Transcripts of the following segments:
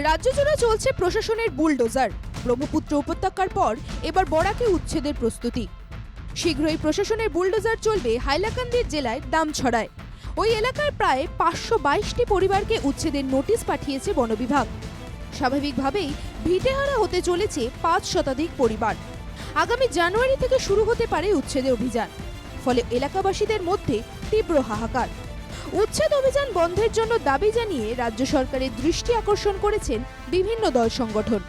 রাজ্য জুড়ে চলছে প্রশাসনের বুলডোজার। ব্রহ্মপুত্র উপত্যকার পর এবার বরাকে উচ্ছেদের প্রস্তুতি। শীঘ্রই প্রশাসনের বুলডোজার চলবে হাইলাকান্দির জেলায় দামছড়ায়। ওই এলাকার প্রায় 522টি পরিবারকে উচ্ছেদের নোটিশ পাঠিয়েছে বন বিভাগ। স্বাভাবিকভাবেই ভিটেহারা হতে চলেছে 5 শতাধিক পরিবার। আগামী জানুয়ারি থেকে শুরু হতে পারে উচ্ছেদের অভিযান। ফলে এলাকাবাসীদের মধ্যে তীব্র হাহাকার। উচ্ছেদ অভিযান বন্ধের জন্য দাবি জানিয়ে রাজ্য সরকারের দৃষ্টি আকর্ষণ করেছেন বিভিন্ন দল সংগঠন।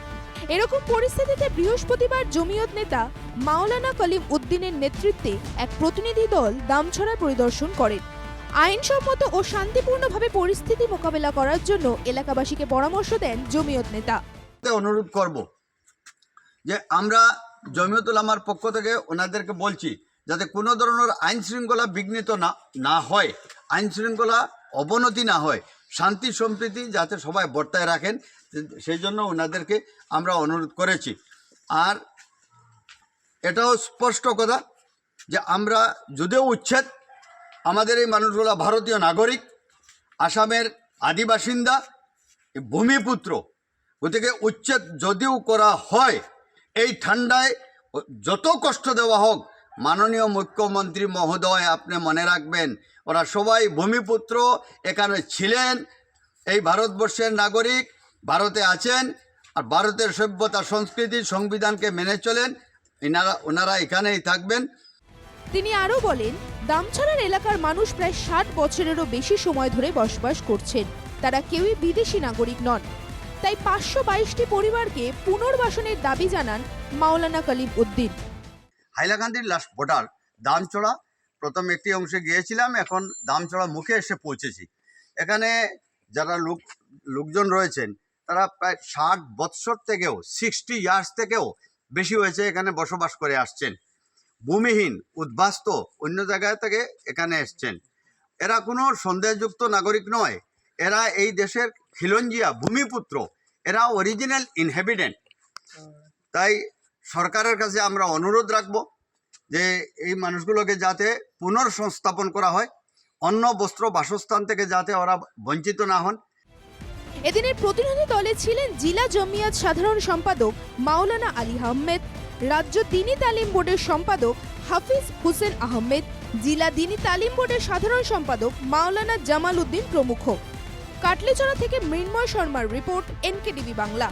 এরকম পরিস্থিতিতে বৃহস্পতিবার জমিয়ত নেতা মাওলানা কলিম উদ্দিনের নেতৃত্বে এক প্রতিনিধি দল দামছড়া পরিদর্শন করেন। আইনসম্মত ও শান্তিপূর্ণভাবে পরিস্থিতি মোকাবেলা করার জন্য এলাকাবাসীকে পরামর্শ দেন জমিয়ত নেতা। অনুরোধ করব যে আমরা জমিয়ত উলামার পক্ষ থেকে ওনাদেরকে বলছি যাতে কোনো ধরনের আইন শৃঙ্খলা বিঘ্নিত না হয়, আইন শৃঙ্খলা অবনতি না হয়, শান্তি সম্প্রীতি যাতে সবাই বর্তায় রাখেন, সেই জন্য ওনাদেরকে আমরা অনুরোধ করেছি। আর এটাও স্পষ্ট কথা যে আমরা যদিও উচ্ছেদ, আমাদের এই মানুষগুলো ভারতীয় নাগরিক, আসামের আদিবাসিন্দা, ভূমিপুত্র, গতিকে উচ্ছেদ যদিও করা হয়, এই ঠান্ডায় যত কষ্ট দেওয়া হোক, মাননীয় মুখ্যমন্ত্রী মহোদয় আপনি মনে রাখবেন ওরা সবাই ভূমিপুত্র, এখানে ছিলেন, এই ভারতবর্ষের নাগরিক, ভারতে আছেন, আর ভারতের সভ্যতা সংস্কৃতি সংবিধানকে মেনে চলেন, ওনারা এখানেই থাকবেন। তিনি আরও বলেন, দামছড়ার এলাকার মানুষ প্রায় 60 বছরেরও বেশি সময় ধরে বসবাস করছেন। তারা কেউই বিদেশি নাগরিক নন। তাই 522টি পরিবারকে পুনর্বাসনের দাবি জানান মাওলানা কলিম উদ্দিন। হাইলাকান্দির লাস্ট বর্ডার দামছড়া, প্রথম একটি অংশে গিয়েছিলাম, এখন দামছড়া মুখে এসে পৌঁছেছি। এখানে যারা লোকজন রয়েছেন তারা প্রায় 60 বৎসর থেকেও 60 ইয়ার্স থেকেও বেশি হয়েছে এখানে বসবাস করে আসছেন। ভূমিহীন, উদ্বাস্ত, অন্য জায়গা থেকে এখানে এসছেন। এরা কোনো সন্দেহযুক্ত নাগরিক নয়, এরা এই দেশের খিলঞ্জিয়া ভূমিপুত্র, এরা অরিজিনাল ইনহ্যাবিটেন্ট। তাই সরকারের কাছে আমরা অনুরোধ রাখব যে এই মানুষগুলোকে যাতে পুনর্সংস্থাপন করা হয়, অন্ন বস্ত্র বাসস্থান থেকে যাতে ওরা বঞ্চিত না হন। এদিনের প্রতিনিধি দলে ছিলেন জেলা জমিয়ত সাধারণ সম্পাদক মাওলানা আলী আহমেদ, রাজ্য দ্বীনী তালিম বোর্ডের সম্পাদক হাফিজ হুসেন আহমেদ, জেলা দ্বীনী তালিম বোর্ডের সাধারণ সম্পাদক মাওলানা জামাল উদ্দিন প্রমুখ। কাটলিচড়া থেকে মৃন্ময় শর্মার রিপোর্ট, NKTV বাংলা।